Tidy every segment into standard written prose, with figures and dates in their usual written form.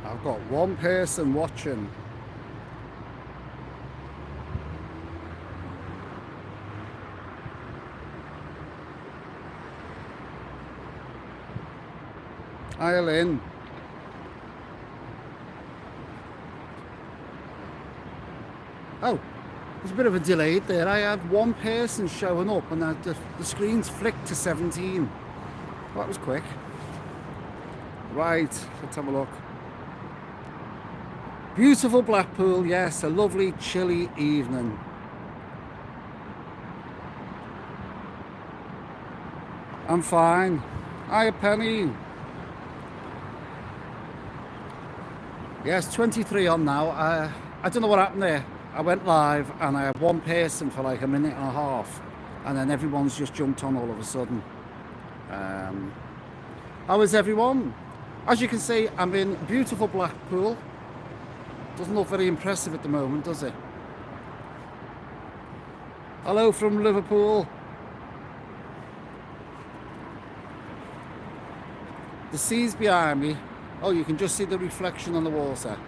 I've got one person watching. Hi, Lynn. Oh, there's a bit of a delay there. I had one person showing up and the screen's flicked to 17. Well, that was quick. Right, let's have a look. Beautiful Blackpool, yes, a lovely chilly evening. I'm fine. Hiya, Penny. Yes, 23 on now. I don't know what happened there. I went live and I had one person for like a minute and a half, and then everyone's just jumped on all of a sudden. How is everyone? As you can see, I'm in beautiful Blackpool. Doesn't look very impressive at the moment, does it? Hello from Liverpool. The sea's behind me. Oh, you can just see the reflection on the water.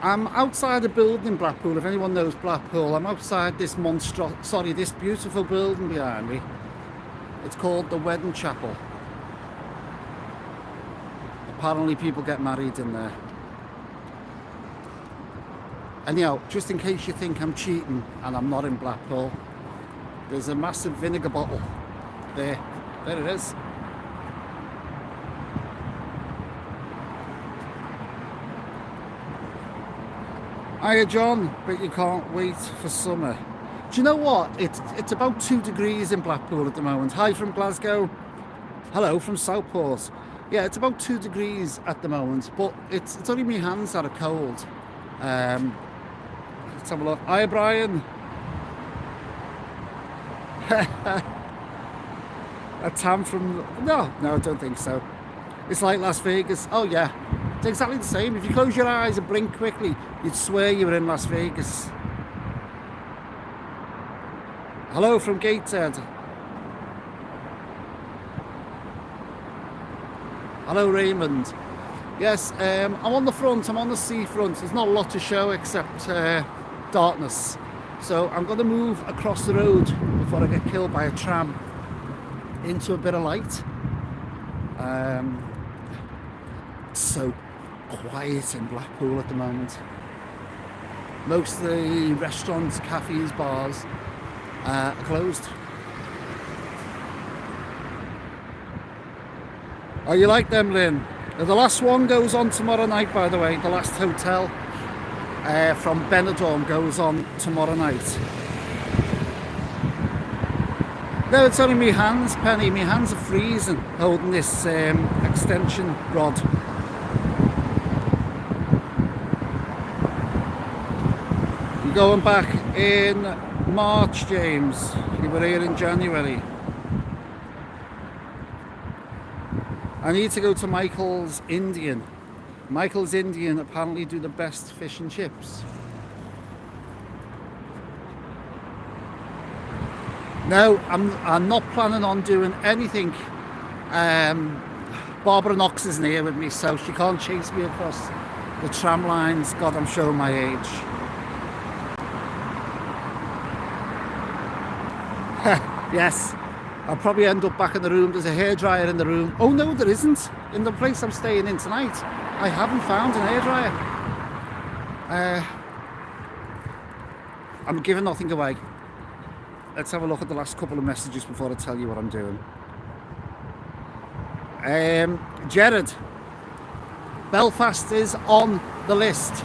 I'm outside a building in Blackpool. If anyone knows Blackpool, I'm outside this this beautiful building behind me. It's called the Wedding Chapel. Apparently people get married in there. Anyhow, just in case you think I'm cheating and I'm not in Blackpool, there's a massive vinegar bottle there. There it is. Hiya, John, but you can't wait for summer. Do you know what? It's about 2 degrees in Blackpool at the moment. Hi from Glasgow. Hello from Southport. Yeah, it's about 2 degrees at the moment, but it's only my hands that are cold. Let's have a look. Hiya, Brian. A tan from... No, I don't think so. It's like Las Vegas. Oh, yeah. It's exactly the same. If you close your eyes and blink quickly, you'd swear you were in Las Vegas. Hello from Gateshead. Hello, Raymond. Yes, I'm on the front. I'm on the seafront. There's not a lot to show except darkness. So I'm going to move across the road before I get killed by a tram into a bit of light. It's so quiet in Blackpool at the moment. Most of the restaurants, cafes, bars are closed. Oh, you like them, Lynn? The last one goes on tomorrow night, by the way. The last hotel from Benidorm goes on tomorrow night. No, it's only my hands, Penny. My hands are freezing holding this extension rod. You're going back in March, James. You were here in January. I need to go to Michael's Indian. Michael's Indian apparently do the best fish and chips. No, I'm not planning on doing anything. Barbara Knox isn't here with me, so she can't chase me across the tram lines. God, I'm showing my age. Yes, I'll probably end up back in the room. There's a hairdryer in the room. Oh no, there isn't. In the place I'm staying in tonight, I haven't found an hairdryer. I'm giving nothing away. Let's have a look at the last couple of messages before I tell you what I'm doing. Jared, Belfast is on the list,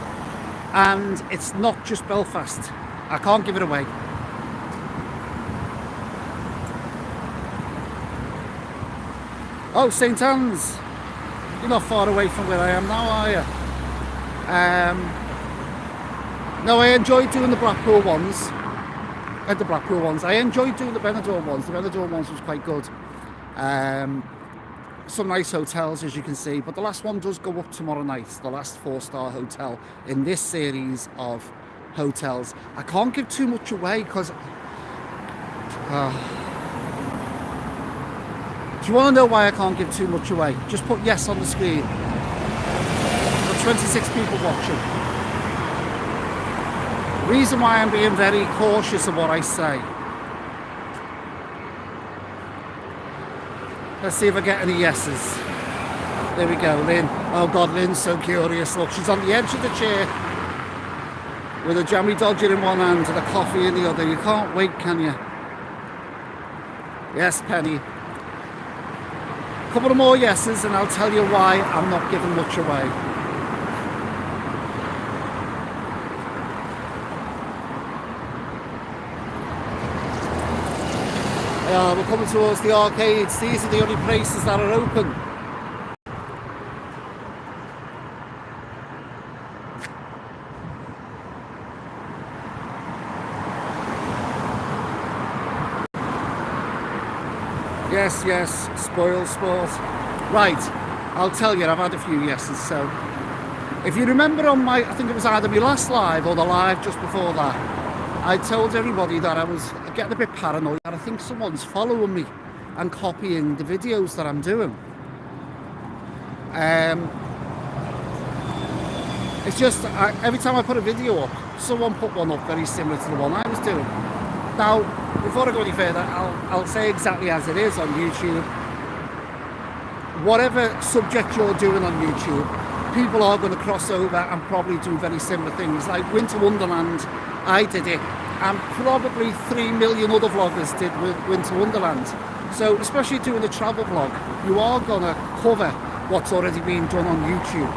and it's not just Belfast. I can't give it away. Oh, St Anne's. You're not far away from where I am now, are you? No, I enjoyed doing the Blackpool ones. I enjoyed doing the Benidorm ones. The Benidorm ones was quite good. Some nice hotels, as you can see. But the last one does go up tomorrow night. The last 4-star hotel in this series of hotels. I can't give too much away because... Do you want to know why I can't give too much away? Just put yes on the screen. Got 26 people watching. Reason why I'm being very cautious of what I say. Let's see if I get any yeses. There we go, Lynn. Oh God, Lynn's so curious. Look, she's on the edge of the chair with a jammy dodger in one hand and a coffee in the other. You can't wait, can you? Yes, Penny. A couple of more yeses and I'll tell you why I'm not giving much away. We're coming towards the arcades. These are the only places that are open. Yes, yes, spoil sport. Right, I'll tell you, I've had a few yeses. So, if you remember on my, I think it was either my last live or the live just before that, I told everybody that I was getting a bit paranoid that I think someone's following me and copying the videos that I'm doing. It's just, every time I put a video up, someone put one up very similar to the one I was doing. Now, before I go any further, I'll say exactly as it is on YouTube. Whatever subject you're doing on YouTube, people are going to cross over and probably do very similar things. Like Winter Wonderland, I did it, and probably 3 million other vloggers did with Winter Wonderland. So, especially doing a travel vlog, you are going to cover what's already been done on YouTube.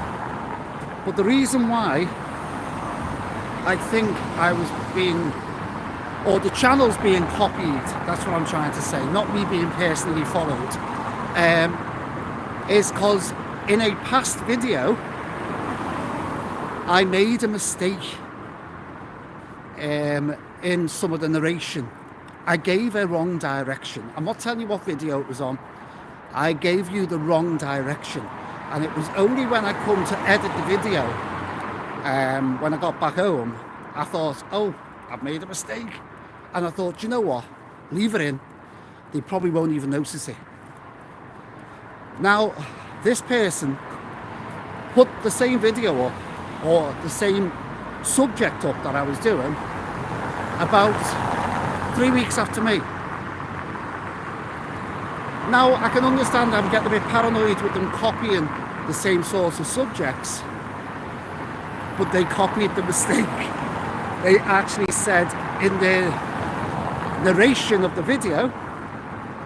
But the reason why I think I was being, or the channel's being copied, that's what I'm trying to say, not me being personally followed, is because in a past video I made a mistake in some of the narration. I gave a wrong direction. I'm not telling you what video it was on. I gave you the wrong direction, and it was only when I come to edit the video, when I got back home, I thought, oh, I've made a mistake. And I thought, you know what, leave it in, they probably won't even notice it. Now, this person put the same video up, or the same subject up that I was doing, about 3 weeks after me. Now, I can understand I'm getting a bit paranoid with them copying the same sorts of subjects, but they copied the mistake. They actually said in their narration of the video,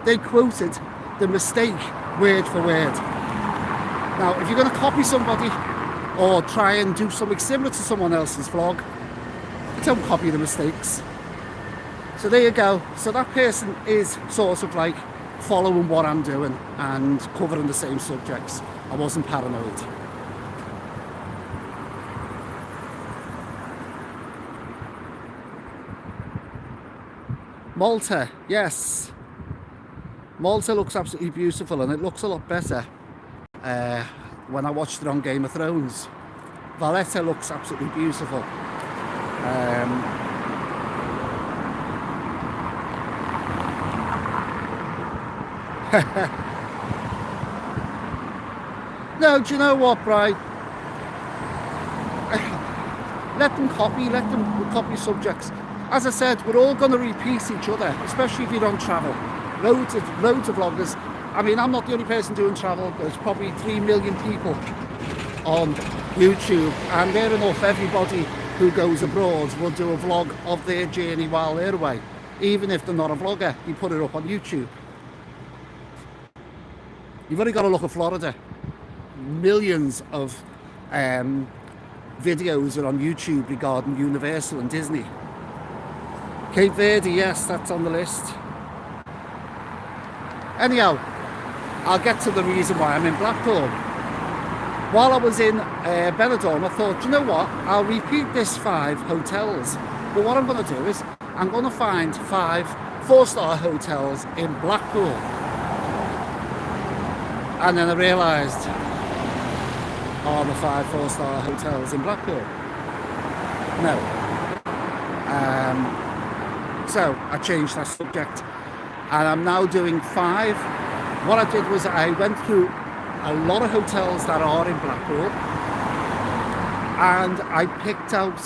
they quoted the mistake word for word. Now, if you're going to copy somebody or try and do something similar to someone else's vlog, don't copy the mistakes. So there you go. So that person is sort of like following what I'm doing and covering the same subjects. I wasn't paranoid. Malta, yes. Malta looks absolutely beautiful, and it looks a lot better when I watched it on Game of Thrones. Valletta looks absolutely beautiful. No, do you know what, Brian? Let them copy subjects. As I said, we're all going to repeat each other, especially if you don't travel. Loads of vloggers. I mean, I'm not the only person doing travel. There's probably 3 million people on YouTube, and fair enough, everybody who goes abroad will do a vlog of their journey while they're away. Even if they're not a vlogger, you put it up on YouTube. You've only got to look at Florida. Millions of videos are on YouTube regarding Universal and Disney. Cape Verde, yes, that's on the list. Anyhow, I'll get to the reason why I'm in Blackpool. While I was in Benidorm, I thought, you know what, I'll repeat this 5 hotels. But what I'm going to do is, I'm going to find 5 4-star hotels in Blackpool. And then I realised, are the 5 4-star hotels in Blackpool? No. So I changed that subject, and I'm now doing 5 what I did was I went through a lot of hotels that are in Blackpool, and I picked out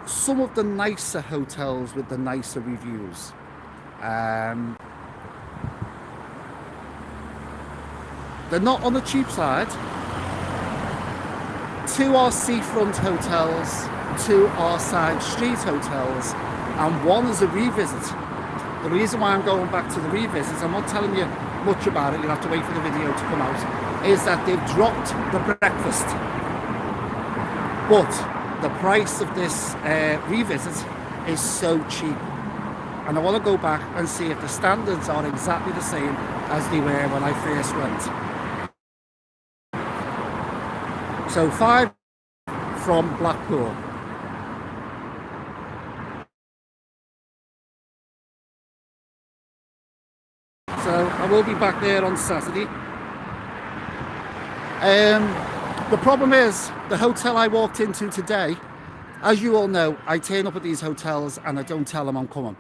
some of the nicer hotels with the nicer reviews. They're not on the cheap side. 2 are seafront hotels, 2 are side street hotels, and 1 is a revisit. The reason why I'm going back to the revisits, I'm not telling you much about it, you'll have to wait for the video to come out, is that they've dropped the breakfast. But the price of this revisit is so cheap. And I want to go back and see if the standards are exactly the same as they were when I first went. So 5 from Blackpool. So I will be back there on Saturday. The problem is, the hotel I walked into today, as you all know, I turn up at these hotels and I don't tell them I'm coming.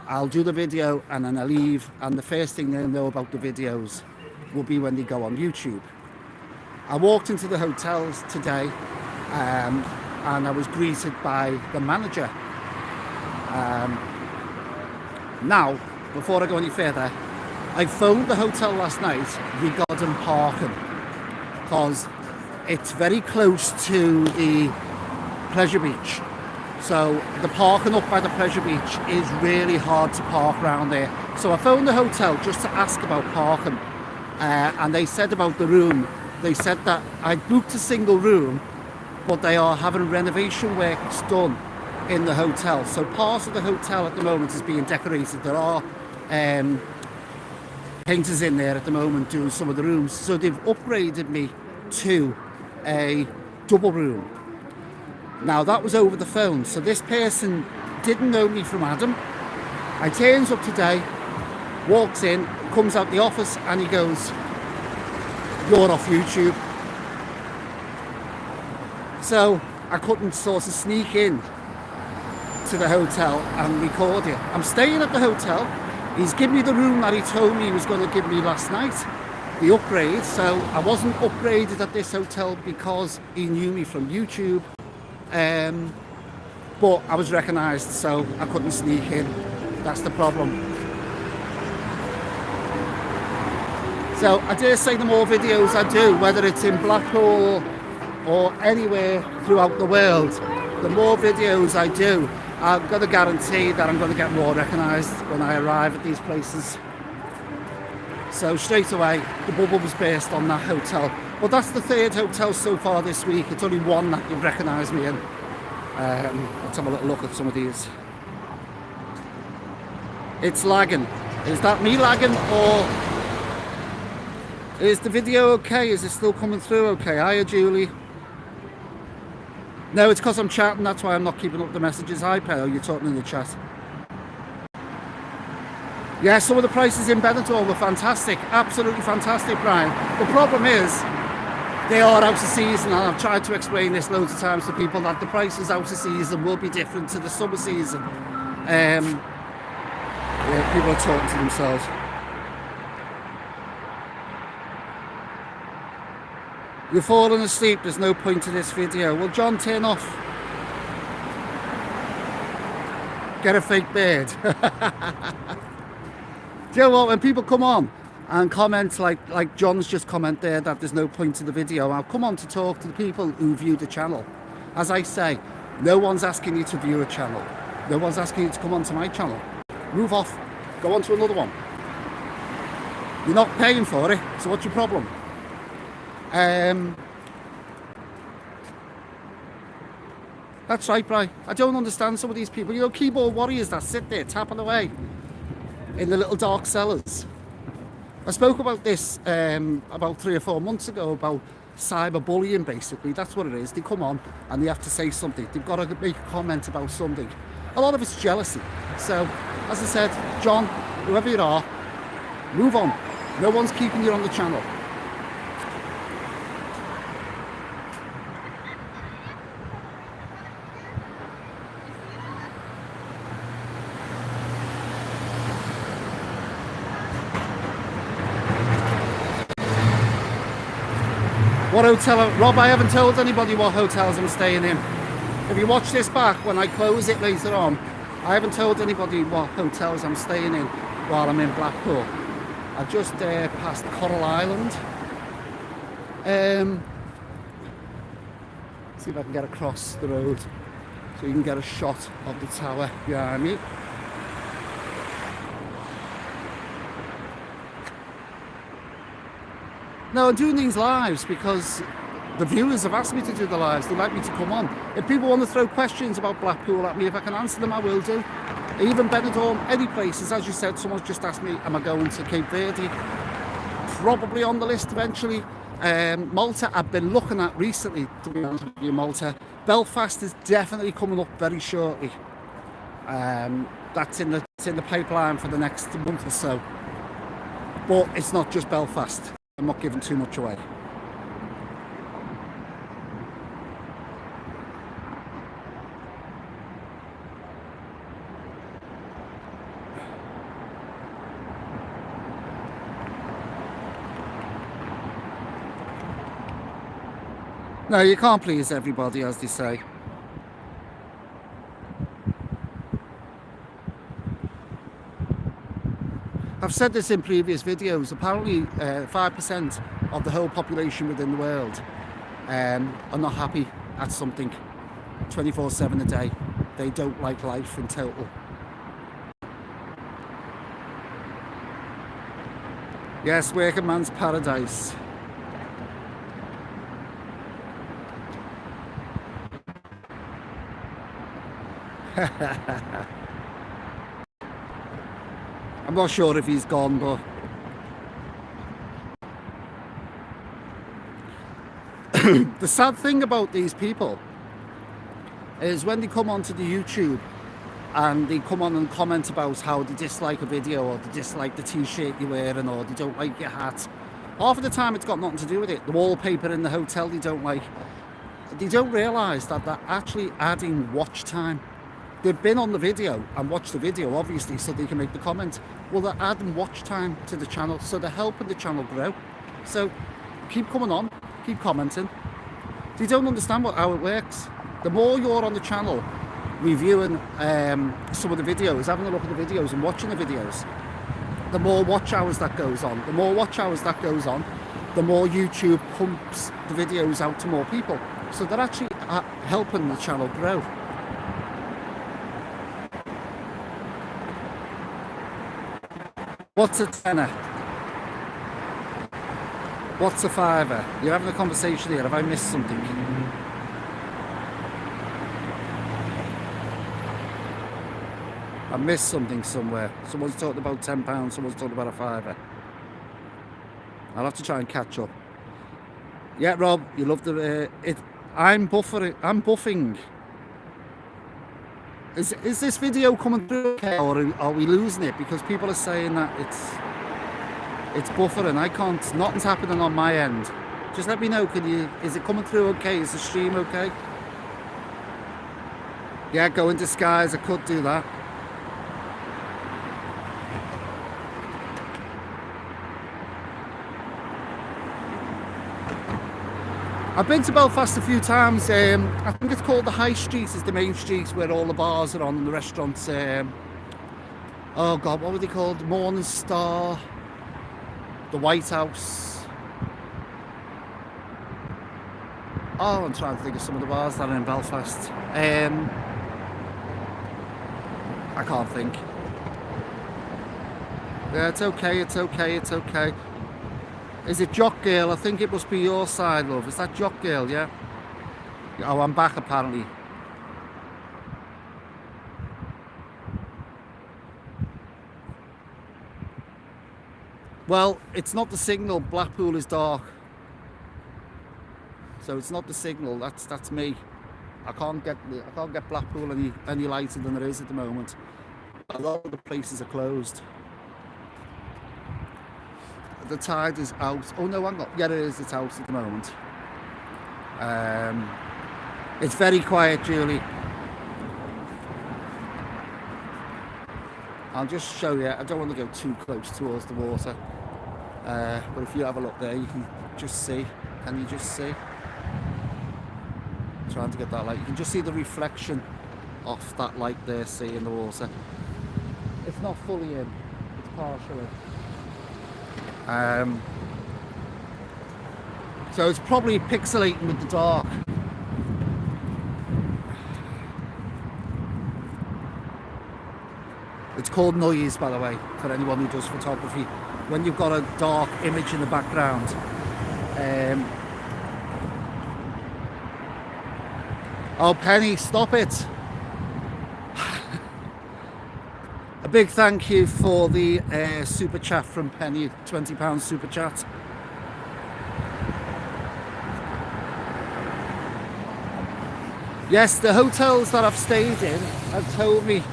I'll do the video and then I leave, and the first thing they'll know about the videos will be when they go on YouTube. I walked into the hotels today and I was greeted by the manager. Now, before I go any further, I phoned the hotel last night regarding parking, because it's very close to the pleasure beach. So the parking up by the pleasure beach is really hard to park around there. So I phoned the hotel just to ask about parking, and they said about the room. They said that I booked a single room, but they are having renovation works done in the hotel. So part of the hotel at the moment is being decorated. There are painters in there at the moment doing some of the rooms. So they've upgraded me to a double room. Now that was over the phone. So this person didn't know me from Adam. I turns up today, walks in, comes out the office, and he goes, "You're off YouTube." So I couldn't sort of sneak in to the hotel and record it. I'm staying at the hotel. He's given me the room that he told me he was going to give me last night, the upgrade. So I wasn't upgraded at this hotel because he knew me from YouTube, but I was recognised, so I couldn't sneak in. That's the problem. So I dare say the more videos I do, whether it's in Blackpool or anywhere throughout the world, the more videos I do, I'm going to guarantee that I'm going to get more recognised when I arrive at these places. So straight away, the bubble was burst on that hotel. But that's the 3rd hotel so far this week. It's only 1 that you've recognised me in. Let's have a little look at some of these. It's lagging. Is that me lagging, or is the video okay? Is it still coming through okay? Hiya, Julie. No, it's because I'm chatting, that's why I'm not keeping up the messages. Hi, Pale, you're talking in the chat. Yeah, some of the prices in Benidorm were fantastic. Absolutely fantastic, Brian. The problem is, they are out of season, and I've tried to explain this loads of times to people that the prices out of season will be different to the summer season. Yeah, people are talking to themselves. You're falling asleep, there's no point to this video. Well, John, turn off. Get a fake beard. Do you know what, when people come on and comment like John's just comment there that there's no point to the video, I'll come on to talk to the people who view the channel. As I say, no one's asking you to view a channel. No one's asking you to come onto my channel. Move off, go on to another one. You're not paying for it, so what's your problem? That's right, Bri. I don't understand some of these people. You know, keyboard warriors that sit there tapping away in the little dark cellars. I spoke about this about 3 or 4 months ago about cyberbullying, basically. That's what it is. They come on and they have to say something. They've got to make a comment about something. A lot of it's jealousy. So, as I said, John, whoever you are, move on. No one's keeping you on the channel. What hotel? Rob, I haven't told anybody what hotels I'm staying in. If you watch this back when I close it later on, I haven't told anybody what hotels I'm staying in while I'm in Blackpool. I just passed Coral Island. See if I can get across the road so you can get a shot of the tower behind me. No, I'm doing these lives because the viewers have asked me to do the lives. They'd like me to come on. If people want to throw questions about Blackpool at me, if I can answer them, I will do. Even Benidorm, any places. As you said, someone's just asked me, am I going to Cape Verde? Probably on the list eventually. Malta, I've been looking at recently, to be honest with you, Malta. Belfast is definitely coming up very shortly. That's in the pipeline for the next month or so. But it's not just Belfast. I'm not giving too much away. No, you can't please everybody, as they say. I've said this in previous videos. Apparently 5% of the whole population within the world are not happy at something 24/7 a day. They don't like life in total. Yes, working man's paradise. I'm not sure if he's gone, but the sad thing about these people is when they come onto the YouTube and they come on and comment about how they dislike a video, or they dislike the t-shirt you're wearing, or they don't like your hat. Half of the time it's got nothing to do with it. The wallpaper in the hotel they don't like. They don't realise that they're actually adding watch time. They've been on the video and watched the video, obviously, so they can make the comment. Well, they're adding watch time to the channel, so they're helping the channel grow. So keep coming on, keep commenting. They don't understand how it works. The more you're on the channel reviewing some of the videos, having a look at the videos and watching the videos, the more watch hours that goes on. The more watch hours that goes on, the more YouTube pumps the videos out to more people. So they're actually helping the channel grow. What's a tenner? What's a fiver? You're having a conversation here. Have I missed something? I missed something somewhere. Someone's talking about £10, someone's talking about a fiver. I'll have to try and catch up. Yeah, Rob, you love the... I'm buffing. Is this video coming through okay, or are we losing it? Because people are saying that it's buffering. I can't, nothing's happening on my end. Just let me know, is it coming through okay? Is the stream okay? Yeah, go into skies, I could do that. I've been to Belfast a few times. I think it's called the High Street, is the main street where all the bars are on and the restaurants. Oh God, what were they called? Morning Star, the White House. Oh, I'm trying to think of some of the bars that are in Belfast. I can't think. Yeah, it's okay, it's okay, it's okay. Is it Jock Girl? I think it must be your side, love. Is that Jock Girl, yeah? Oh, I'm back apparently. Well, it's not the signal. Blackpool is dark. So it's not the signal, that's me. I can't get Blackpool any lighter than it is at the moment. A lot of the places are closed. The tide is out. Oh no, hang on. Yeah, it is. It's out at the moment. It's very quiet, Julie. I'll just show you. I don't want to go too close towards the water. But if you have a look there, you can just see Can you just see? Trying to get that light. You can just see the reflection off that light there, see, in the water. It's not fully in, it's partially. So it's probably pixelating with the dark. It's called noise, by the way, for anyone who does photography. When you've got a dark image in the background. Oh, Penny, stop it. A big thank you for the super chat from Penny, £20 super chat. Yes, the hotels that I've stayed in have told me,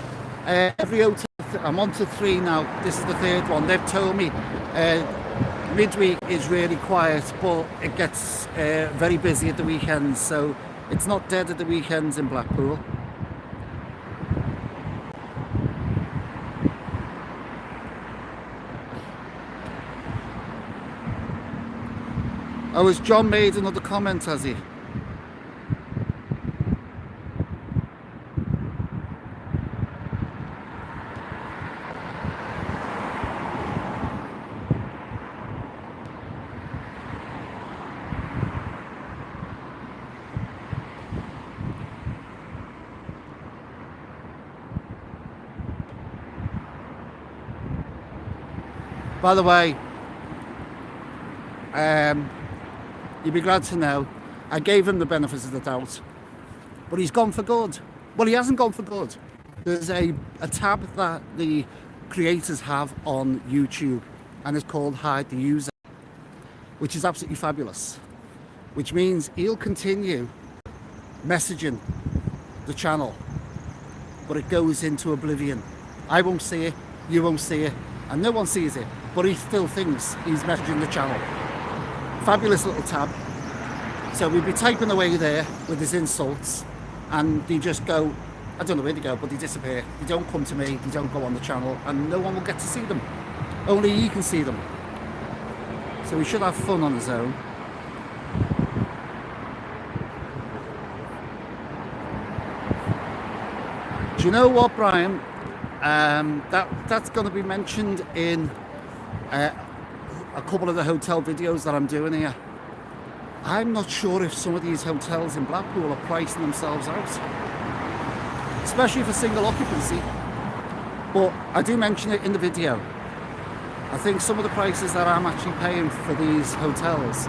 every hotel, I'm on to 3 now, this is the 3rd one, they've told me midweek is really quiet, but it gets very busy at the weekends, so it's not dead at the weekends in Blackpool. Oh, has John made another comment, has he? By the way, you'd be glad to know, I gave him the benefit of the doubt, but he's gone for good. Well, he hasn't gone for good. There's a tab that the creators have on YouTube, and it's called Hide the User, which is absolutely fabulous, which means he'll continue messaging the channel, but it goes into oblivion. I won't see it, you won't see it, and no one sees it, but he still thinks he's messaging the channel. Fabulous little tab. So we'd be typing away there with his insults, and they just go, I don't know where they go, but they disappear. They don't come to me, they don't go on the channel, and no one will get to see them. Only he can see them. So he should have fun on his own. Do you know what, Brian? That's going to be mentioned in a couple of the hotel videos that I'm doing here. I'm not sure if some of these hotels in Blackpool are pricing themselves out, especially for single occupancy, but I do mention it in the video. I think some of the prices that I'm actually paying for these hotels,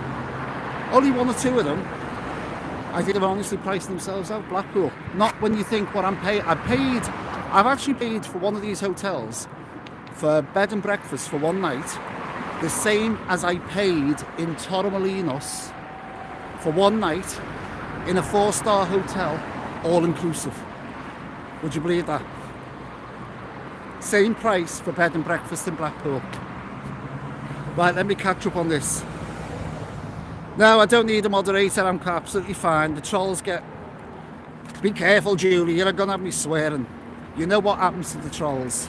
only 1 or 2 of them, I think they're honestly pricing themselves out. Blackpool, not when you think what I'm paying. I've actually paid for one of these hotels for bed and breakfast for one night, the same as I paid in Torremolinos for one night in a 4-star hotel, all inclusive. Would you believe that? Same price for bed and breakfast in Blackpool. Right, let me catch up on this. No, I don't need a moderator, I'm absolutely fine. The trolls get... Be careful, Julie, you're gonna have me swearing. You know what happens to the trolls.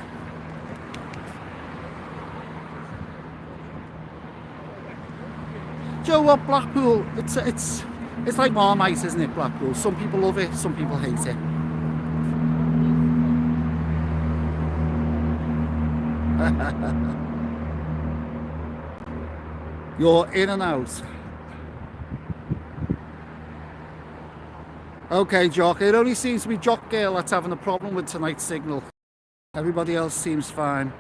Do you know what, Blackpool, it's like Marmite, isn't it, Blackpool? Some people love it, some people hate it. You're in and out. Okay, Jock, it only seems to be Jock Girl that's having a problem with tonight's signal. Everybody else seems fine.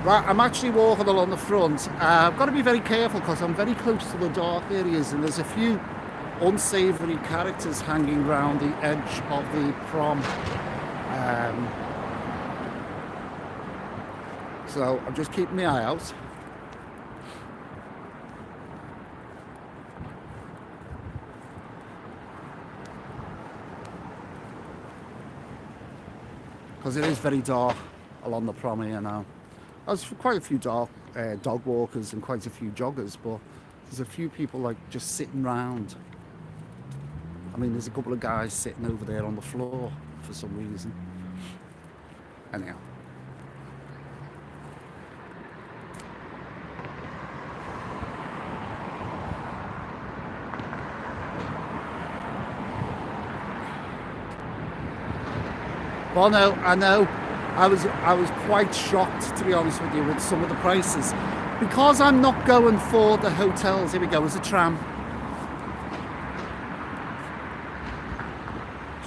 Right, I'm actually walking along the front. I've got to be very careful because I'm very close to the dark areas and there's a few unsavoury characters hanging around the edge of the prom. So I'm just keeping my eye out. Because it is very dark along the prom here now. There's quite a few dog walkers and quite a few joggers, but there's a few people like just sitting round. I mean, there's a couple of guys sitting over there on the floor for some reason. Anyhow, Bono, I know. I was quite shocked, to be honest with you, with some of the prices. Because I'm not going for the hotels. Here we go, there's a tram.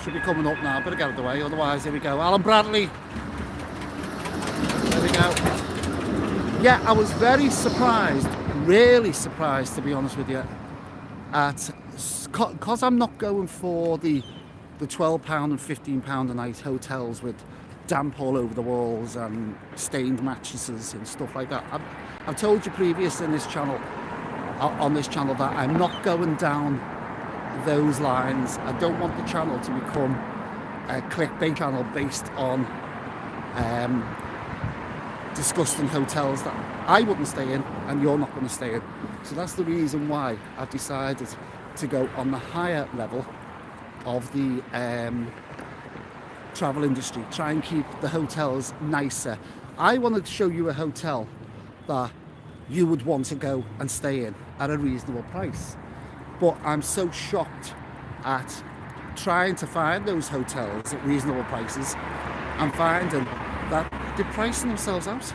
Should be coming up now, better get out of the way, otherwise, here we go. Alan Bradley. There we go. Yeah, I was very surprised, really surprised, to be honest with you, at, because I'm not going for the £12 and £15 a night hotels with damp all over the walls and stained mattresses and stuff like that. I've told you previous in this channel, on this channel, that I'm not going down those lines. I don't want the channel to become a clickbait channel based on disgusting hotels that I wouldn't stay in and you're not going to stay in. So that's the reason why I've decided to go on the higher level of the travel industry, try and keep the hotels nicer. I want to show you a hotel that you would want to go and stay in at a reasonable price. But I'm so shocked at trying to find those hotels at reasonable prices and finding that they're pricing themselves out.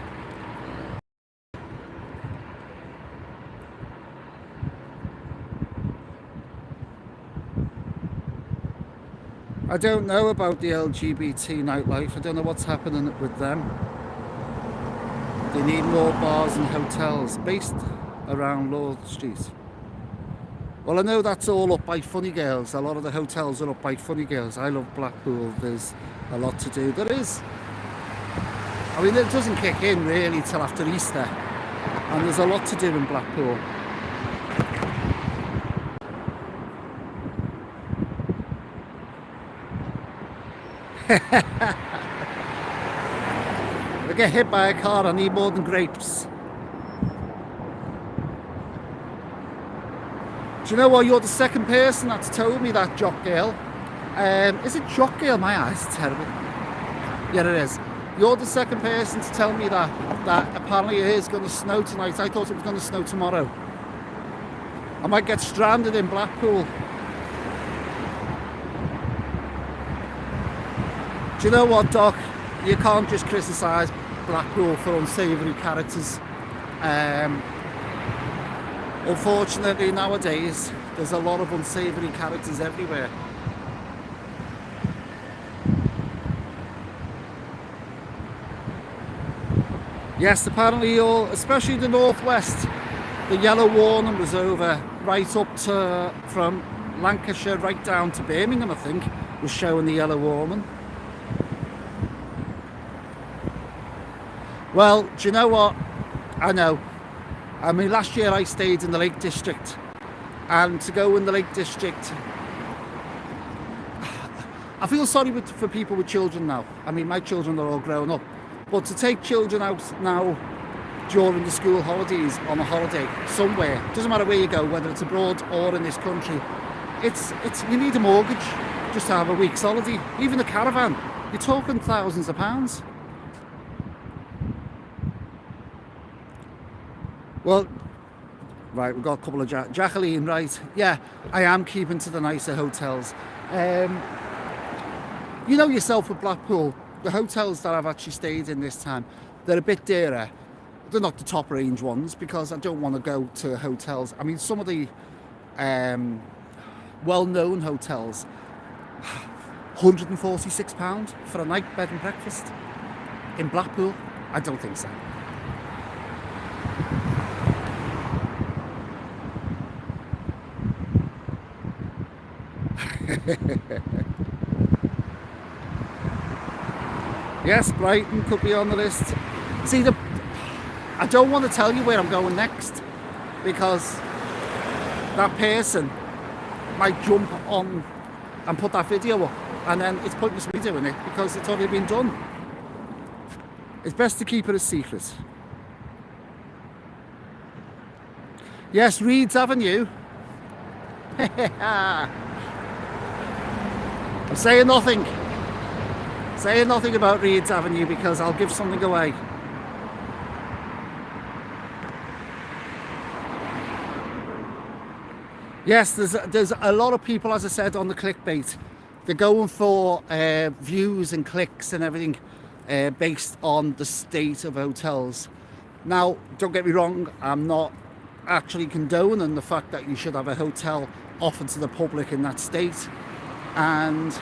I don't know about the LGBT nightlife. I don't know what's happening with them. They need more bars and hotels based around Lord Street. Well, I know that's all up by funny girls. A lot of the hotels are up by funny girls. I love Blackpool. There's a lot to do. There is. I mean, it doesn't kick in really till after Easter. And there's a lot to do in Blackpool. If I get hit by a car, I need more than grapes. Do you know what? You're the second person that's told me that, Jock Girl. Is it Jock Girl? My eyes are terrible. Yeah, it is. You're the second person to tell me that apparently it is going to snow tonight. I thought it was going to snow tomorrow. I might get stranded in Blackpool. Do you know what, Doc? You can't just criticise Blackpool for unsavoury characters. Unfortunately, nowadays, there's a lot of unsavoury characters everywhere. Yes, apparently, especially the northwest, the yellow warning was over right up to, from Lancashire right down to Birmingham, I think, was showing the yellow warning. Well, do you know what? I know. I mean, last year I stayed in the Lake District, and to go in the Lake District, I feel sorry for people with children now. I mean, my children are all grown up, but to take children out now during the school holidays on a holiday somewhere, doesn't matter where you go, whether it's abroad or in this country, it's you need a mortgage just to have a week's holiday. Even a caravan, you're talking thousands of pounds. Well, right, we've got a couple of Jacqueline, right? Yeah, I am keeping to the nicer hotels. You know yourself with Blackpool, the hotels that I've actually stayed in this time, they're a bit dearer. They're not the top range ones because I don't want to go to hotels. I mean, some of the well-known hotels, £146 for a night bed and breakfast. In Blackpool, I don't think so. Yes, Brighton could be on the list. See, I don't want to tell you where I'm going next because that person might jump on and put that video up, and then it's pointless me doing it because it's already been done. It's best to keep it a secret. Yes, Reeds Avenue. I'm saying nothing. Saying nothing about Reeds Avenue because I'll give something away. Yes, there's a lot of people, as I said, on the clickbait They're going for views and clicks and everything based on the state of hotels. Now, don't get me wrong, I'm not actually condoning the fact that you should have a hotel offered to the public in that state. And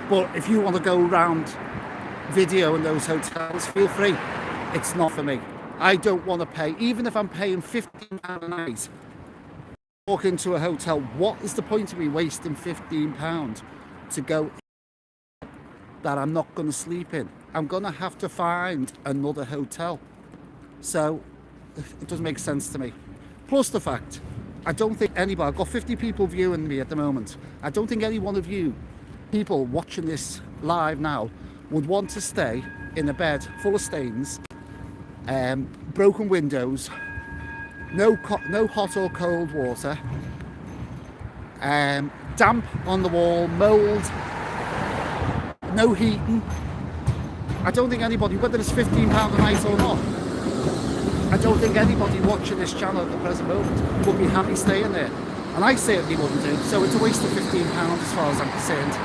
but if you want to go around video in those hotels, feel free. It's not for me. I don't want to pay, even if I'm paying £15 a night, walk into a hotel. What is the point of me wasting £15 to go that I'm not going to sleep in? I'm going to have to find another hotel. So it doesn't make sense to me. Plus the fact, I don't think anybody, I've got 50 people viewing me at the moment. I don't think any one of you people watching this live now would want to stay in a bed full of stains, broken windows, no hot or cold water, damp on the wall, mould, no heating. I don't think anybody, whether it's £15 a night or not, I don't think anybody watching this channel at the present moment would be happy staying there. And I certainly wouldn't do. So it's a waste of £15 as far as I'm concerned.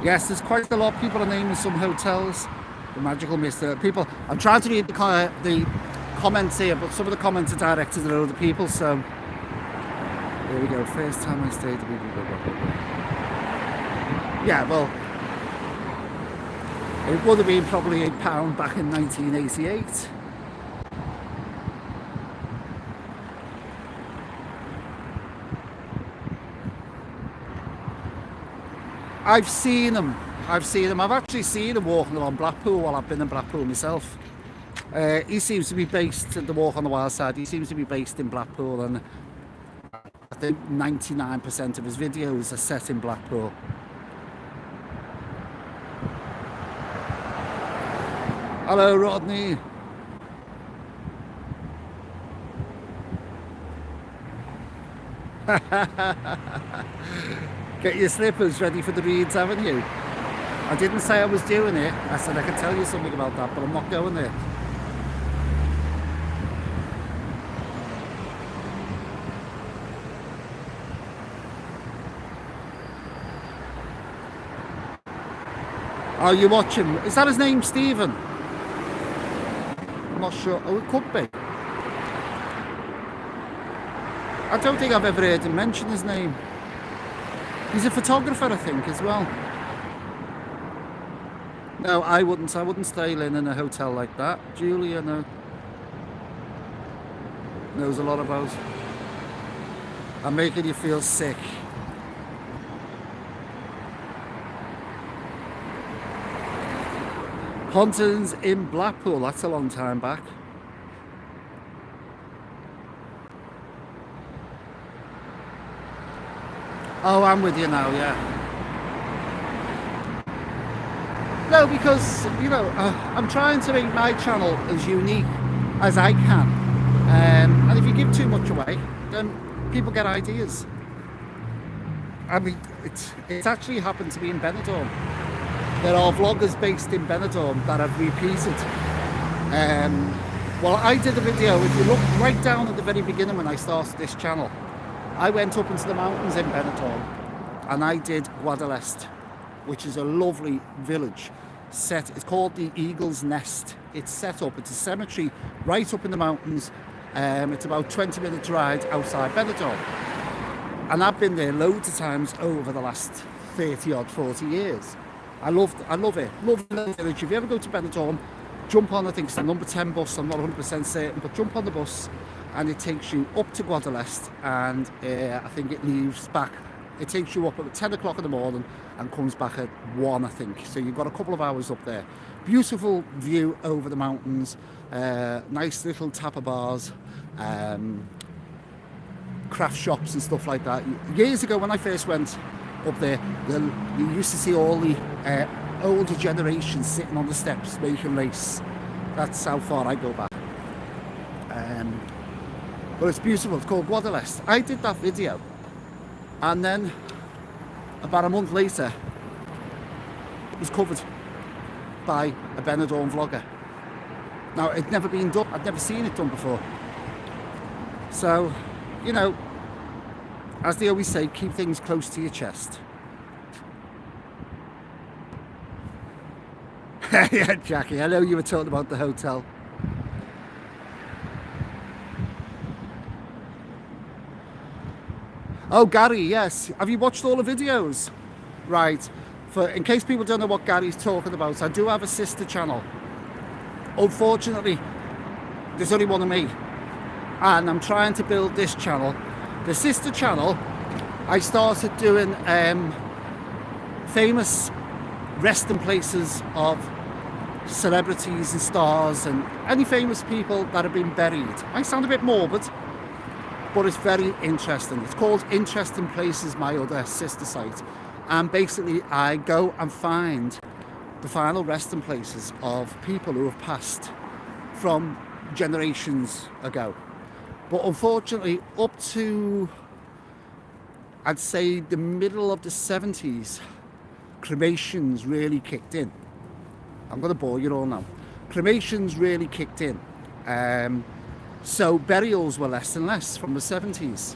Yes, there's quite a lot of people are naming some hotels. The Magical Mister. People, I'm trying to read the comments here, but some of the comments are directed at other people, so here we go. First time I stayed. Yeah, well, it would have been probably £8 back in 1988. I've seen him. I've actually seen him walking along Blackpool while I've been in Blackpool myself. He seems to be based at the Walk on the Wild Side. He seems to be based in Blackpool, and I think 99% of his videos are set in Blackpool. Hello, Rodney. Get your slippers ready for the reeds, haven't you? I didn't say I was doing it. I said I could tell you something about that, but I'm not going there. Are you watching? Is that his name, Stephen? I'm not sure. Oh, it could be. I don't think I've ever heard him mention his name. He's a photographer, I think, as well. No, I wouldn't stay in a hotel like that. Julia knows a lot about. I'm making you feel sick. Pontins in Blackpool, that's a long time back. Oh, I'm with you now, yeah. No, because, you know, I'm trying to make my channel as unique as I can. And if you give too much away, then people get ideas. I mean, it's actually happened to me in Benidorm. There are vloggers based in Benidorm that have repeated. Well, I did a video, if you look right down at the very beginning when I started this channel, I went up into the mountains in Benidorm and I did Guadalest, which is a lovely village set. It's called the Eagle's Nest. It's set up, it's a cemetery right up in the mountains. It's about 20-minute ride outside Benidorm. And I've been there loads of times over the last 30 odd 40 years. I love it. Love the village. If you ever go to Benidorm, jump on, I think it's the number 10 bus, I'm not 100% certain, but jump on the bus and it takes you up to Guadalest, and I think it leaves back, it takes you up at 10 o'clock in the morning and comes back at 1, I think. So you've got a couple of hours up there. Beautiful view over the mountains, nice little tapa bars, craft shops and stuff like that. Years ago when I first went up there, you used to see all the older generations sitting on the steps making lace. That's how far I go back. But it's beautiful. It's called Guadalest. I did that video, and then about a month later was covered by a Benidorm vlogger. Now, it'd never been done. I'd never seen it done before. So, you know, as they always say, keep things close to your chest. Yeah, Jackie, I know you were talking about the hotel. Oh, Gary, yes. Have you watched all the videos? Right. In case people don't know what Gary's talking about, I do have a sister channel. Unfortunately, there's only one of me. And I'm trying to build this channel. The sister channel, I started doing famous resting places of celebrities and stars and any famous people that have been buried. I sound a bit morbid, but it's very interesting. It's called Interesting Places, my other sister site. And basically I go and find the final resting places of people who have passed from generations ago. But unfortunately, up to, I'd say, the middle of the 70s, cremations really kicked in. I'm going to bore you all now. Cremations really kicked in. So burials were less and less from the 70s.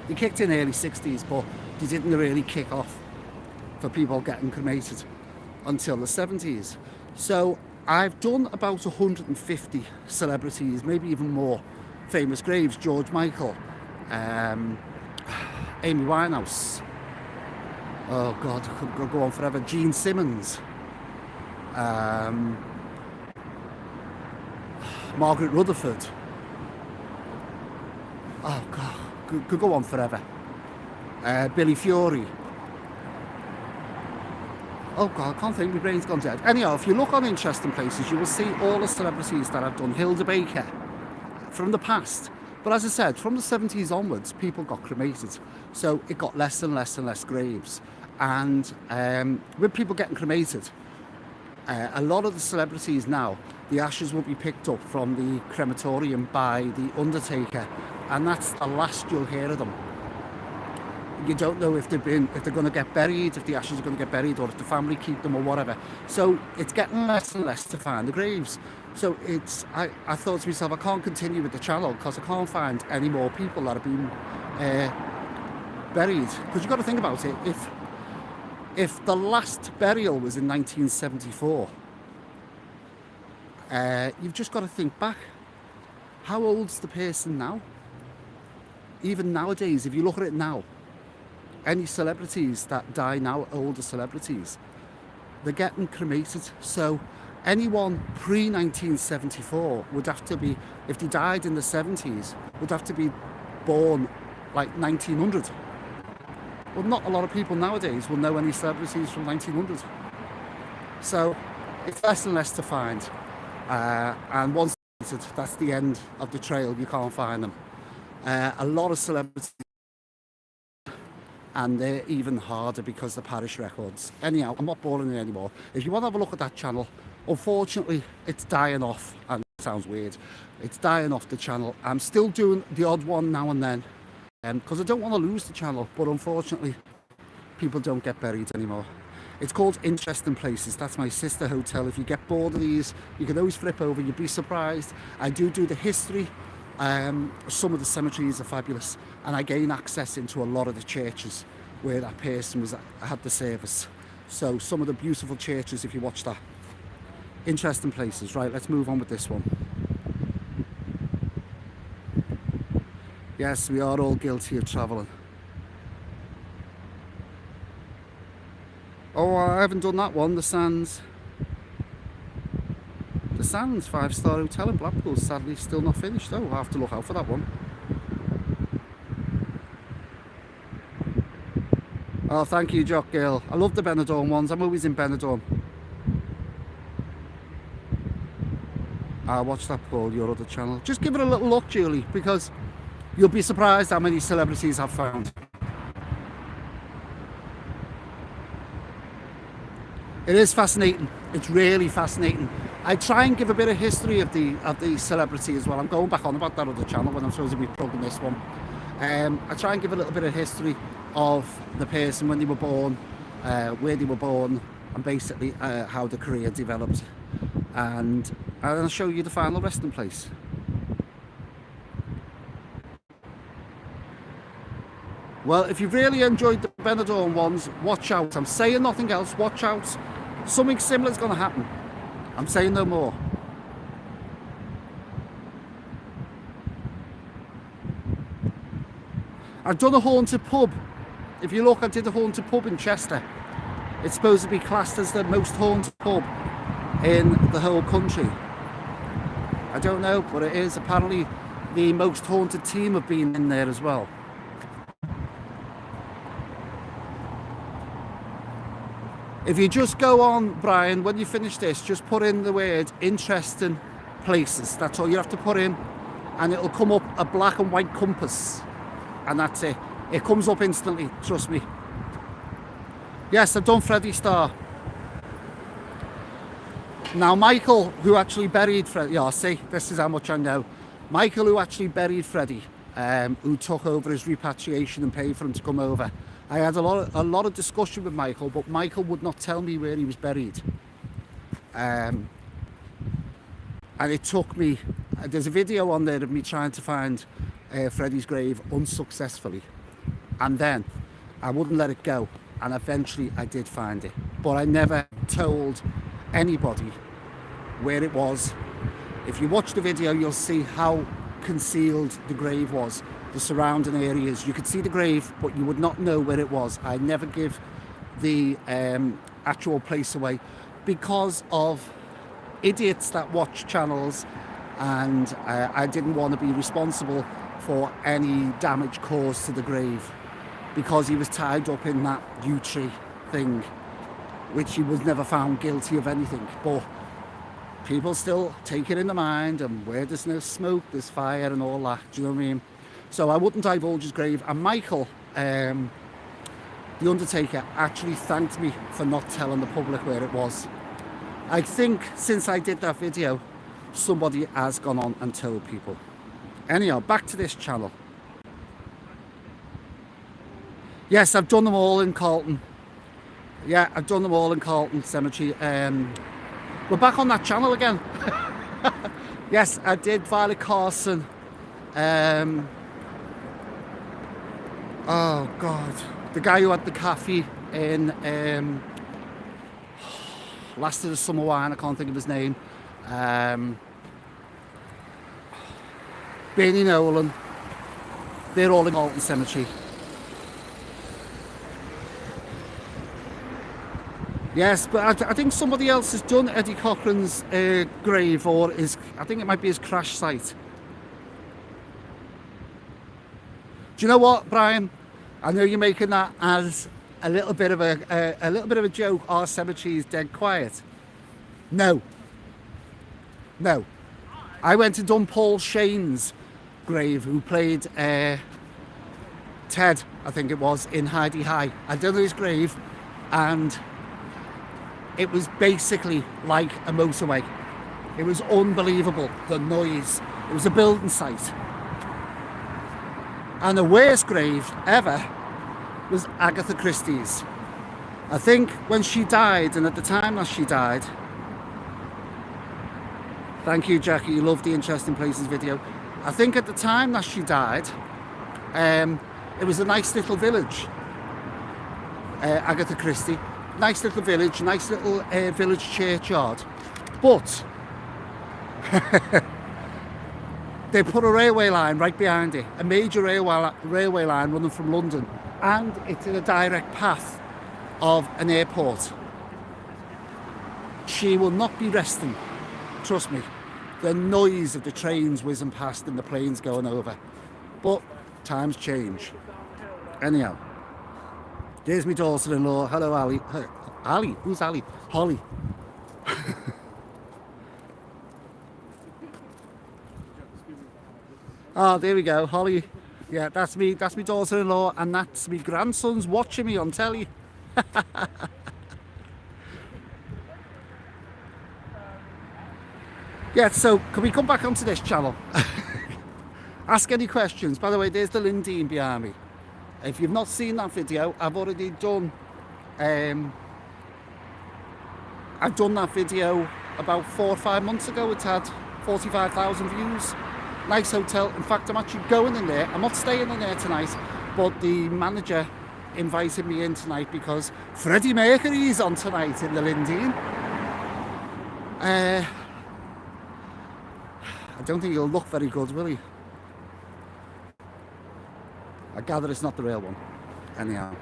They kicked in early 60s, but they didn't really kick off for people getting cremated until the 70s. So I've done about 150 celebrities, maybe even more, famous graves. George Michael, Amy Winehouse, oh God, I could go on forever, Gene Simmons, Margaret Rutherford. Oh God, could go on forever. Billy Fury. Oh God, I can't think, my brain's gone dead. Anyhow, if you look on Interesting Places, you will see all the celebrities that I've done. Hilda Baker, from the past. But as I said, from the 70s onwards, people got cremated. So it got less and less and less graves. And with people getting cremated, a lot of the celebrities now, the ashes will be picked up from the crematorium by the undertaker. And that's the last you'll hear of them. You don't know if they're going to get buried, if the ashes are going to get buried, or if the family keep them or whatever. So it's getting less and less to find the graves. So I thought to myself, I can't continue with the channel because I can't find any more people that have been buried. Because you've got to think about it. If the last burial was in 1974, you've just got to think back. How old's the person now? Even nowadays, if you look at it now, any celebrities that die now, older celebrities, they're getting cremated. So anyone pre-1974 would have to be, if they died in the 70s, would have to be born like 1900. Well, not a lot of people nowadays will know any celebrities from 1900. So it's less and less to find. And once that's the end of the trail, you can't find them. A lot of celebrities, and they're even harder because they're parish records. Anyhow, I'm not boring you anymore. If you want to have a look at that channel, unfortunately, it's dying off, and it sounds weird. It's dying off the channel. I'm still doing the odd one now and then, because I don't want to lose the channel, but unfortunately, people don't get buried anymore. It's called Interesting Places. That's my sister hotel. If you get bored of these, you can always flip over. You'd be surprised. I do the history. Some of the cemeteries are fabulous, and I gain access into a lot of the churches where that person had the service. So some of the beautiful churches, if you watch that. Interesting Places. Right, let's move on with this one. Yes, we are all guilty of travelling. Oh, I haven't done that one, the Sands. The Sands 5-star hotel in Blackpool, sadly still not finished. Oh, I'll have to look out for that one. Oh, thank you, Jock Girl. I love the Benidorm ones. I'm always in Benidorm. Watch that, Paul, your other channel. Just give it a little look, Julie, because you'll be surprised how many celebrities I've found. It is fascinating. It's really fascinating. I try and give a bit of history of the celebrity as well. I'm going back on about that other channel when I'm supposed to be plugging this one. I try and give a little bit of history of the person, when they were born, where they were born, and basically how the career developed, and I'll show you the final resting place. Well, if you've really enjoyed the Benidorm ones, watch out. I'm saying nothing else, watch out. Something similar is going to happen. I'm saying no more. I've done a haunted pub. If you look, I did a haunted pub in Chester. It's supposed to be classed as the most haunted pub in the whole country. I don't know, but it is. Apparently the most haunted team have been in there as well. If you just go on, Brian, when you finish this, just put in the word interesting places. That's all you have to put in, and it'll come up a black and white compass, and that's it. It comes up instantly, trust me. Yes, I've done Freddie Starr. Now, Michael, who actually buried Freddie, yeah, see, this is how much I know. Michael, who actually buried Freddie, who took over his repatriation and paid for him to come over. I had a lot of discussion with Michael, but Michael would not tell me where he was buried. And it took me, there's a video on there of me trying to find Freddie's grave unsuccessfully. And then I wouldn't let it go. And eventually I did find it. But I never told anybody where it was. If you watch the video, you'll see how concealed the grave was. The surrounding areas, you could see the grave, but you would not know where it was. I never give the actual place away because of idiots that watch channels, and I didn't want to be responsible for any damage caused to the grave because he was tied up in that yew tree thing, which he was never found guilty of anything. But people still take it in the mind, and where there's no smoke, there's fire and all that. Do you know what I mean? So I wouldn't divulge his grave. And Michael, the Undertaker, actually thanked me for not telling the public where it was. I think since I did that video, somebody has gone on and told people. Anyhow, back to this channel. Yes, I've done them all in Carlton. Yeah, I've done them all in Carlton Cemetery. We're back on that channel again. Yes, I did Violet Carson. Oh God, the guy who had the cafe in Last of the Summer Wine, I can't think of his name. Benny Nolan, they're all in Carlton Cemetery. Yes, but I think somebody else has done Eddie Cochrane's grave, or I think it might be his crash site. Do you know what, Brian? I know you're making that as a little bit of a joke. Our cemetery is dead quiet. No. I went and done Paul Shane's grave, who played Ted, I think it was, in Heidi High. I done his grave, and it was basically like a motorway. It was unbelievable, the noise. It was a building site. And the worst grave ever was Agatha Christie's. I think when she died, and at the time that she died, thank you, Jackie, you love the Interesting Places video. I think at the time that she died, it was a nice little village, Agatha Christie. Nice little village, nice little village churchyard. But they put a railway line right behind it, a major railway line running from London, and it's in a direct path of an airport. She will not be resting, trust me. The noise of the trains whizzing past and the planes going over. But times change. Anyhow, there's my daughter-in-law. Hello, Ali. Ali? Who's Ali? Holly. Oh, there we go, Holly. Yeah, that's me. That's my daughter-in-law, and that's my grandson's watching me on telly. Yeah, so can we come back onto this channel? Ask any questions. By the way, there's the Lindeen behind me. If you've not seen that video, I've already done I've done that video about 4 or 5 months ago. It's had 45,000 views. Nice hotel. In fact, I'm actually going in there. I'm not staying in there tonight, but the manager invited me in tonight because Freddie Mercury's on tonight in the Lindeen. I don't think he'll look very good, will he? I gather it's not the real one. Anyhow.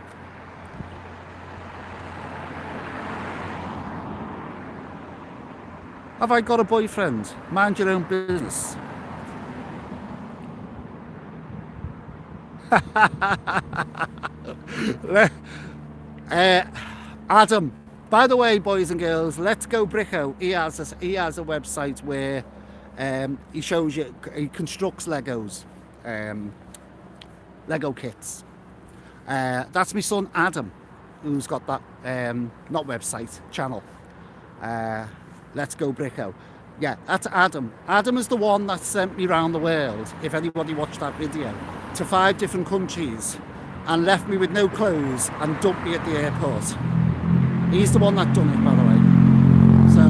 Have I got a boyfriend? Mind your own business. Adam, by the way, boys and girls, Let's Go Bricko. He has a website where he shows you, he constructs Legos, Lego kits. That's my son Adam, who's got that not website, channel. Let's Go Bricko. Yeah, that's Adam. Adam is the one that sent me around the world, if anybody watched that video, to 5 different countries and left me with no clothes and dumped me at the airport. He's the one that done it, by the way. So,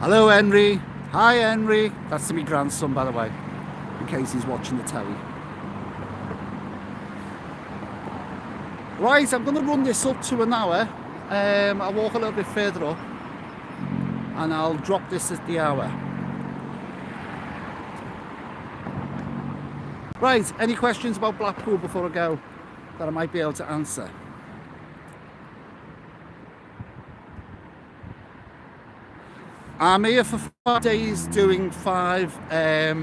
hello Henry. Hi Henry. That's my grandson, by the way, in case he's watching the telly. Right, I'm going to run this up to an hour. I'll walk a little bit further up and I'll drop this at the hour. Right, any questions about Blackpool before I go that I might be able to answer? I'm here for 5 days doing 5, as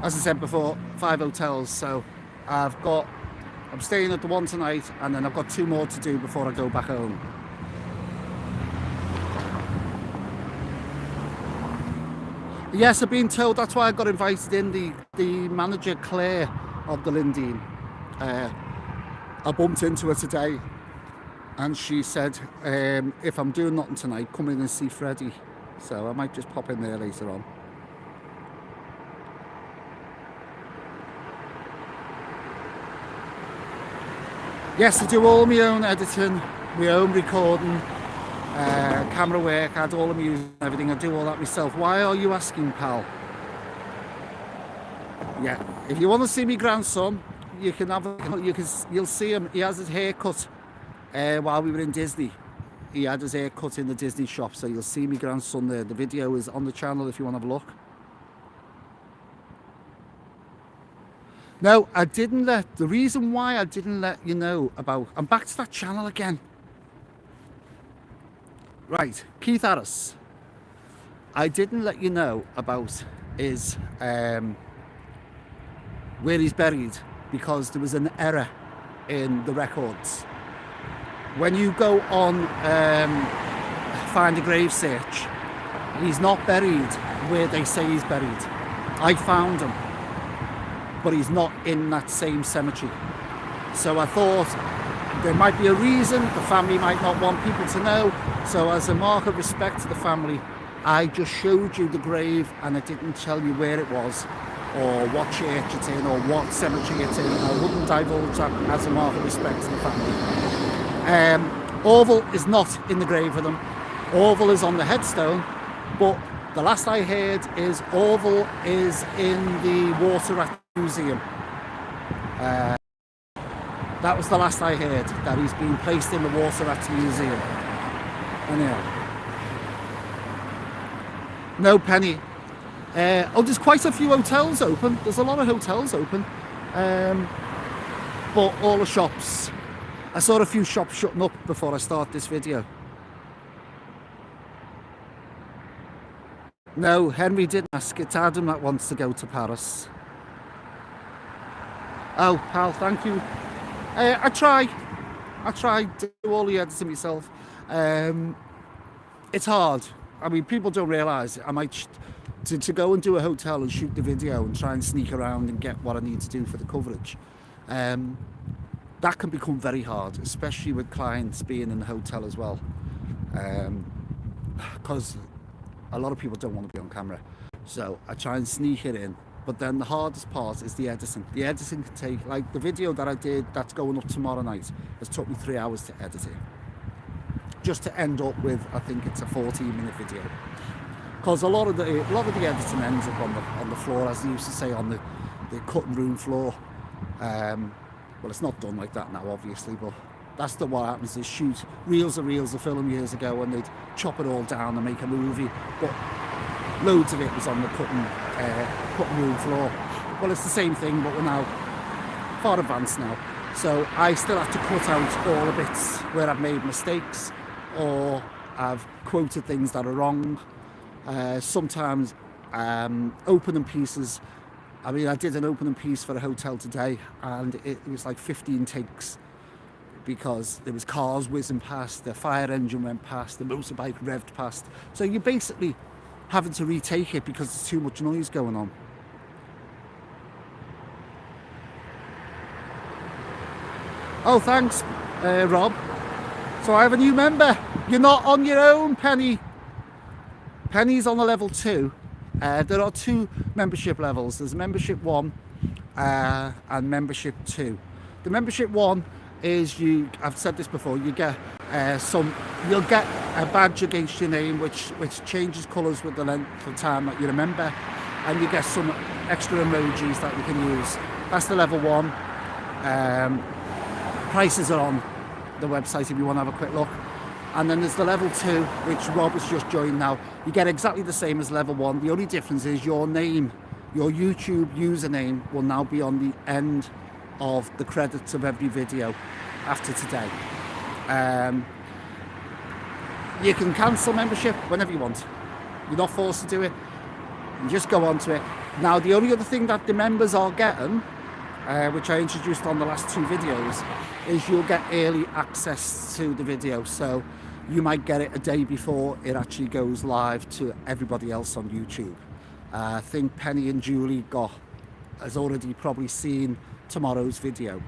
I said before, 5 hotels. So I'm staying at the one tonight and then I've got 2 more to do before I go back home. Yes, I've been told, that's why I got invited in, the manager Claire of the Lindeen. I bumped into her today and she said, if I'm doing nothing tonight, come in and see Freddie. So I might just pop in there later on. Yes, I do all my own editing, my own recording, camera work, I do all the music and everything. I do all that myself. Why are you asking, pal? Yeah, if you want to see my grandson, you can you'll see him. He has his hair cut while we were in Disney. He had his hair cut in the Disney shop, so you'll see my grandson there. The video is on the channel if you want to have a look. No, I didn't the reason why I didn't let you know about, I'm back to that channel again. Right, Keith Harris. I didn't let you know about his, where he's buried, because there was an error in the records. When you go on Find a Grave search, he's not buried where they say he's buried. I found him, but he's not in that same cemetery. So I thought there might be a reason, the family might not want people to know. So as a mark of respect to the family, I just showed you the grave and I didn't tell you where it was or what church it's in or what cemetery it's in. I wouldn't divulge that as a mark of respect to the family. Orville is not in the grave with them. Orville is on the headstone, but the last I heard is Orville is in the Water Rat Museum. That was the last I heard, that he's been placed in the Water Rat Museum. Anyhow. No penny. There's quite a few hotels open. There's a lot of hotels open. But all the shops, I saw a few shops shutting up before I start this video. No, Henry didn't ask. It's Adam that wants to go to Paris. Oh, pal, thank you. I try to do all the editing myself. It's hard. I mean, people don't realise I might to go and do a hotel and shoot the video and try and sneak around and get what I need to do for the coverage. That can become very hard, especially with clients being in the hotel as well, because a lot of people don't want to be on camera. So I try and sneak it in, But then the hardest part is the editing. The editing can take, like the video that I did that's going up tomorrow night, has took me 3 hours to edit it. Just to end up with, I think it's a 14-minute video. Because a lot of the editing ends up on the floor, as they used to say, on the cutting room floor. Well, it's not done like that now, obviously, but that's what happens. They shoot reels of film years ago, and they'd chop it all down and make a movie. But loads of it was on the cutting room floor. Well, it's the same thing, but we're now far advanced now. So I still have to cut out all the bits where I've made mistakes or I've quoted things that are wrong. Sometimes opening pieces. I mean, I did an opening piece for a hotel today, and it was like 15 takes because there was cars whizzing past, the fire engine went past, the motorbike revved past. So you're basically having to retake it because there's too much noise going on. Oh, thanks, Rob. So I have a new member. You're not on your own, Penny. Penny's on the level 2. There are 2 membership levels. There's membership 1 and membership 2. The membership 1 is I've said this before, you get you'll get a badge against your name which changes colours with the length of time that you're a member, and you get some extra emojis that you can use. That's the level 1. Prices are on the website if you want to have a quick look. And then there's the level 2, which Rob has just joined now. You get exactly the same as level 1. The only difference is your name, your YouTube username will now be on the end of the credits of every video after today. You can cancel membership whenever you want. You're not forced to do it. You just go on to it. Now, the only other thing that the members are getting, which I introduced on the last 2 videos, is you'll get early access to the video. So you might get it a day before it actually goes live to everybody else on YouTube. I think Penny and Julie has already probably seen tomorrow's video.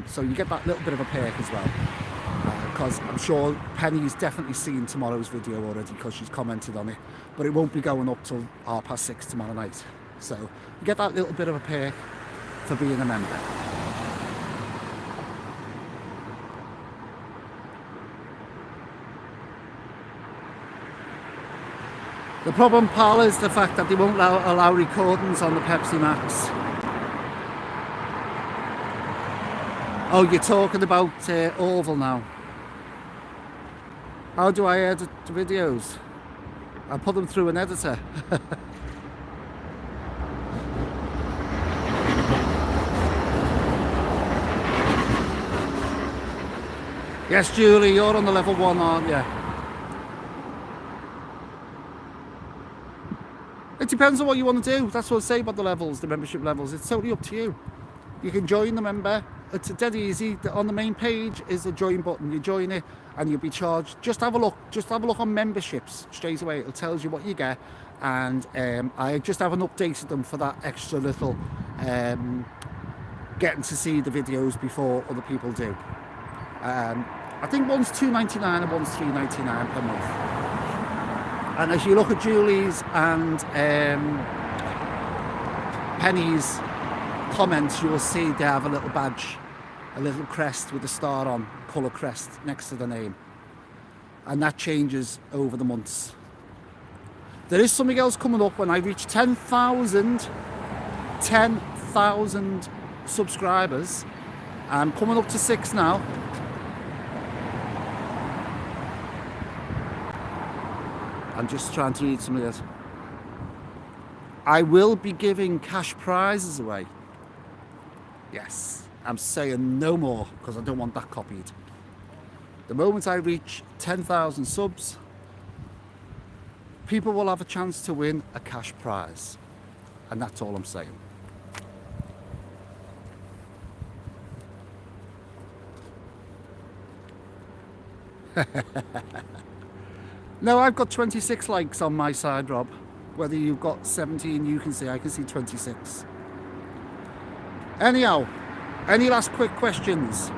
So you get that little bit of a perk as well. Because I'm sure Penny's definitely seen tomorrow's video already because she's commented on it. But it won't be going up till 6:30 tomorrow night. So you get that little bit of a perk for being a member. The problem, pal, is the fact that they won't allow recordings on the Pepsi Max. Oh, you're talking about Orville now. How do I edit the videos? I put them through an editor. Yes, Julie, you're on the level 1, aren't you? It depends on what you want to do. That's what I say about the levels, the membership levels. It's totally up to you. You can join the member. It's dead easy. On the main page is the join button. You join it and you'll be charged. Just have a look. Just have a look on memberships straight away. It tells you what you get. And I just haven't updated them for that extra little getting to see the videos before other people do. I think one's $2.99 and one's $3.99 per month. And as you look at Julie's and Penny's comments, you will see they have a little badge, a little crest with a star on, colour crest next to the name. And that changes over the months. There is something else coming up when I reach 10,000 subscribers. I'm coming up to 6 now. I'm just trying to read some of this. I will be giving cash prizes away. Yes, I'm saying no more because I don't want that copied. The moment I reach 10,000 subs, people will have a chance to win a cash prize. And that's all I'm saying. No, I've got 26 likes on my side, Rob. Whether you've got 17, you can see. I can see 26. Anyhow, any last quick questions?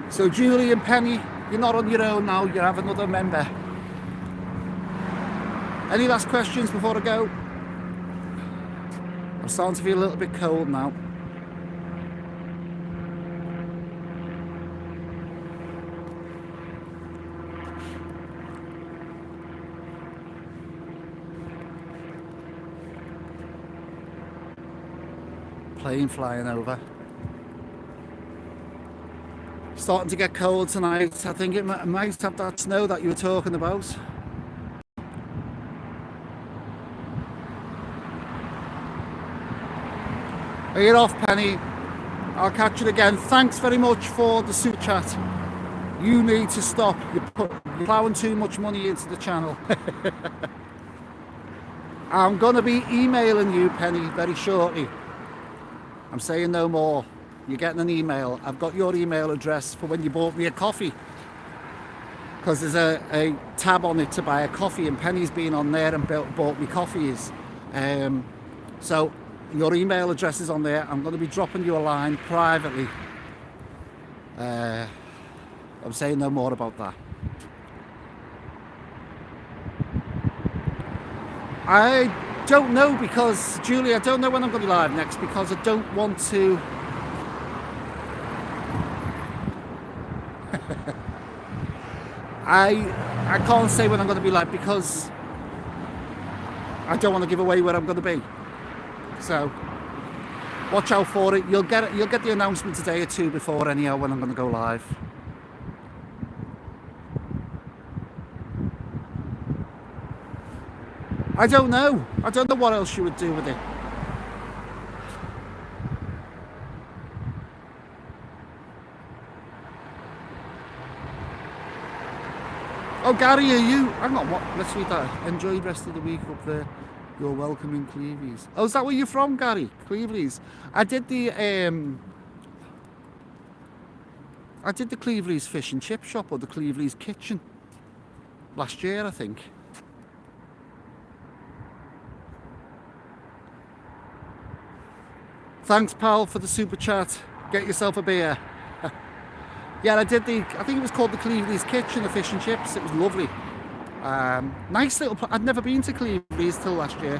So Julie and Penny, you're not on your own now. You have another member. Any last questions before I go? I'm starting to feel a little bit cold now. Plane flying over. Starting to get cold tonight. I think it might have that snow that you were talking about. You're off, Penny. I'll catch you again. Thanks very much for the super chat. You need to stop. You're plowing too much money into the channel. I'm going to be emailing you, Penny, very shortly. I'm saying no more. You're getting an email. I've got your email address for when you bought me a coffee. Because there's a tab on it to buy a coffee, and Penny's been on there and bought me coffees. So your email address is on there. I'm going to be dropping you a line privately. I'm saying no more about that. I don't know, because Julie, I don't know when I'm going to be live next, because I don't want to I can't say when I'm going to be live, because I don't want to give away where I'm going to be. So watch out for it. You'll get the announcement a day or two before anyhow when I'm going to go live. I don't know what else you would do with it. Oh, Gary, are you? Hang on, what? Let's read that. Enjoy the rest of the week up there. You're welcome in Cleveland. Oh, is that where you're from, Gary? Cleveland. I did the Cleveland fish and chip shop, or the Cleveland kitchen, last year, I think. Thanks, pal, for the super chat. Get yourself a beer. Yeah, I think it was called the Cleveland's Kitchen, the fish and chips. It was lovely. Nice little place. I'd never been to Cleveland's till last year.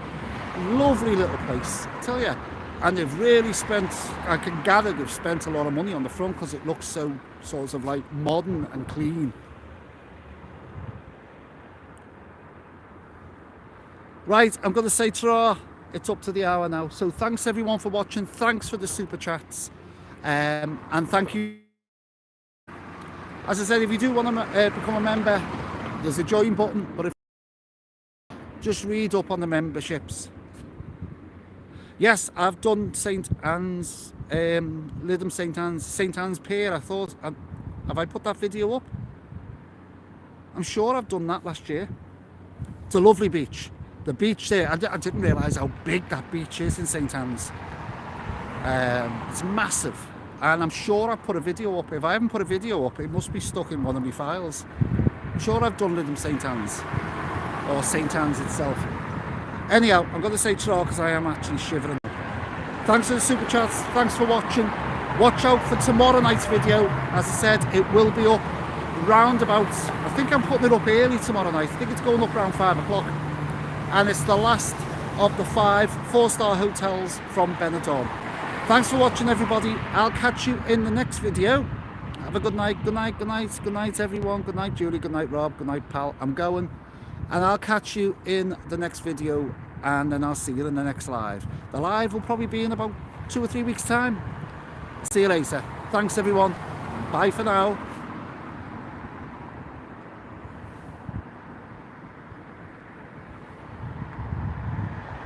Lovely little place, I tell you. And they've really spent, I can gather they've spent a lot of money on the front, because it looks so sort of like modern and clean. Right, I'm going to say ta-ra. It's up to the hour now. So thanks everyone for watching. Thanks for the super chats. And thank you. As I said, if you do want to become a member, there's a join button, but if just read up on the memberships. Yes, I've done St. Anne's, Lytham St. Anne's Pier. I thought, have I put that video up? I'm sure I've done that last year. It's a lovely beach. The beach there, I didn't realise how big that beach is in St. Anne's. It's massive. And I'm sure I've put a video up. If I haven't put a video up, it must be stuck in one of my files. I'm sure I've done Lytham St. Anne's, or St. Anne's itself. Anyhow, I'm going to say ta-ra, because I am actually shivering. Thanks for the super chats. Thanks for watching. Watch out for tomorrow night's video. As I said, it will be up round about, I think I'm putting it up early tomorrow night. I think it's going up around 5 o'clock. And it's the last of the 5 4-star hotels from Benidorm. Thanks for watching, everybody. I'll catch you in the next video. Have a good night, good night, good night, good night, everyone. Good night, Julie, good night, Rob, good night, pal. I'm going. And I'll catch you in the next video, and then I'll see you in the next live. The live will probably be in about 2 or 3 weeks' time. See you later. Thanks, everyone. Bye for now.